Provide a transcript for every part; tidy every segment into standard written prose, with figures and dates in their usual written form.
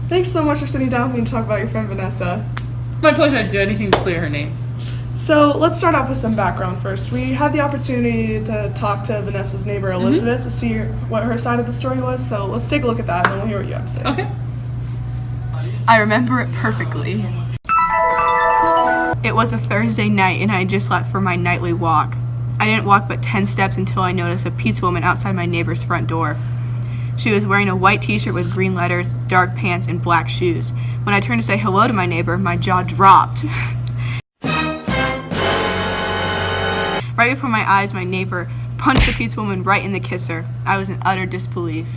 Thanks so much for sitting down with me to talk about your friend Vanessa. My pleasure. I'd do anything to clear her name. So let's start off with some background first. We had the opportunity to talk to Vanessa's neighbor Elizabeth to see what her side of the story was. So let's take a look at that and then we'll hear what you have to say. Okay. I remember it perfectly. It was a Thursday night and I had just left for my nightly walk. I didn't walk but 10 steps until I noticed a pizza woman outside my neighbor's front door. She was wearing a white t-shirt with green letters, dark pants, and black shoes. When I turned to say hello to my neighbor, my jaw dropped. Right before my eyes, my neighbor punched the pizza woman right in the kisser. I was in utter disbelief.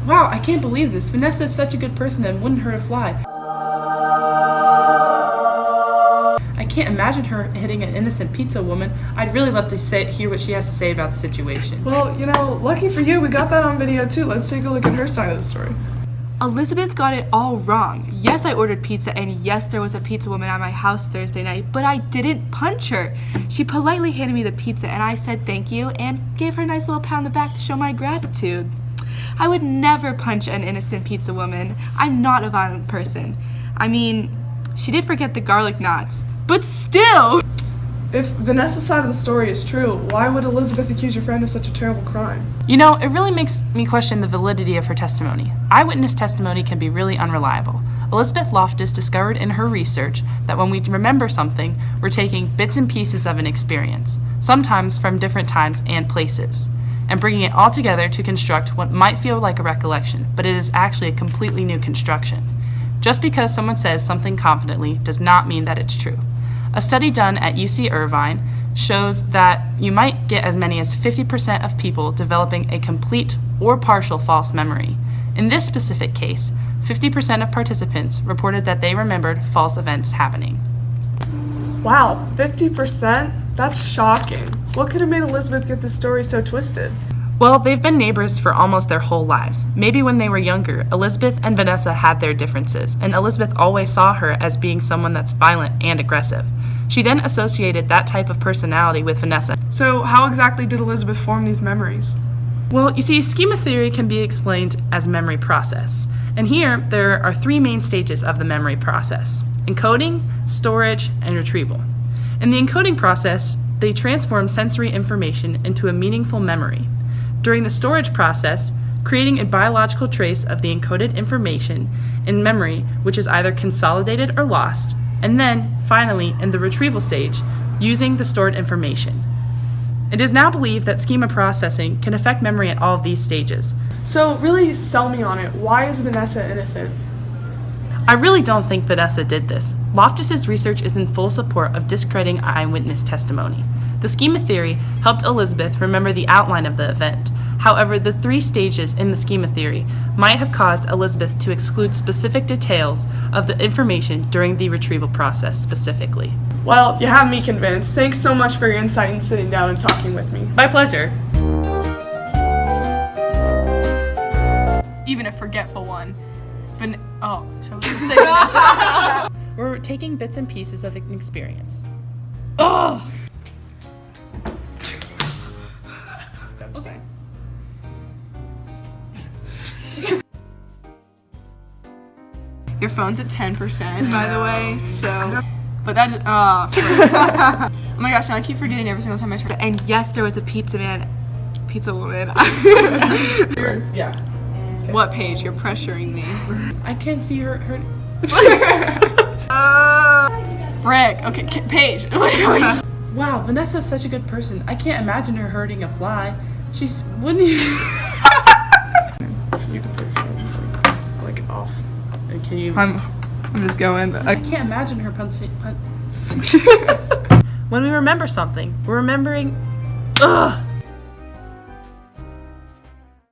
Wow, I can't believe this. Vanessa is such a good person and wouldn't hurt a fly. I can't imagine her hitting an innocent pizza woman. I'd really love to hear what she has to say about the situation. Well, lucky for you, we got that on video too. Let's take a look at her side of the story. Elizabeth got it all wrong. Yes, I ordered pizza, and yes, there was a pizza woman at my house Thursday night, but I didn't punch her. She politely handed me the pizza, and I said thank you and gave her a nice little pat on the back to show my gratitude. I would never punch an innocent pizza woman. I'm not a violent person. I mean, she did forget the garlic knots, but still! If Vanessa's side of the story is true, why would Elizabeth accuse your friend of such a terrible crime? You know, it really makes me question the validity of her testimony. Eyewitness testimony can be really unreliable. Elizabeth Loftus discovered in her research that when we remember something, we're taking bits and pieces of an experience, sometimes from different times and places, and bringing it all together to construct what might feel like a recollection, but it is actually a completely new construction. Just because someone says something confidently does not mean that it's true. A study done at UC Irvine shows that you might get as many as 50% of people developing a complete or partial false memory. In this specific case, 50% of participants reported that they remembered false events happening. Wow, 50%? That's shocking. What could have made Elizabeth get this story so twisted? Well, they've been neighbors for almost their whole lives. Maybe when they were younger, Elizabeth and Vanessa had their differences, and Elizabeth always saw her as being someone that's violent and aggressive. She then associated that type of personality with Vanessa. So how exactly did Elizabeth form these memories? Well, you see, schema theory can be explained as memory process. And here, there are three main stages of the memory process: encoding, storage, and retrieval. In the encoding process, they transform sensory information into a meaningful memory. During the storage process, creating a biological trace of the encoded information in memory, which is either consolidated or lost, and then, finally, in the retrieval stage, using the stored information. It is now believed that schema processing can affect memory at all of these stages. So really sell me on it. Why is Vanessa innocent? I really don't think Vanessa did this. Loftus's research is in full support of discrediting eyewitness testimony. The schema theory helped Elizabeth remember the outline of the event. However, the three stages in the schema theory might have caused Elizabeth to exclude specific details of the information during the retrieval process specifically. Well, you have me convinced. Thanks so much for your insight and sitting down and talking with me. My pleasure. Even a forgetful one. Shall we say Vanessa? We're taking bits and pieces of an experience. Ugh! Okay. Your phone's at 10%, by the way, so... But that's... oh my gosh, now I keep forgetting every single time I try. And yes, there was a pizza woman. Yeah. What page? You're pressuring me. I can't see her. Frick. Okay, page. Wow, Vanessa's such a good person. I can't imagine her hurting a fly. Wouldn't you? You can put your phone like off. And can you? I'm just going. I can't imagine her punching. When we remember something, we're remembering. Ugh.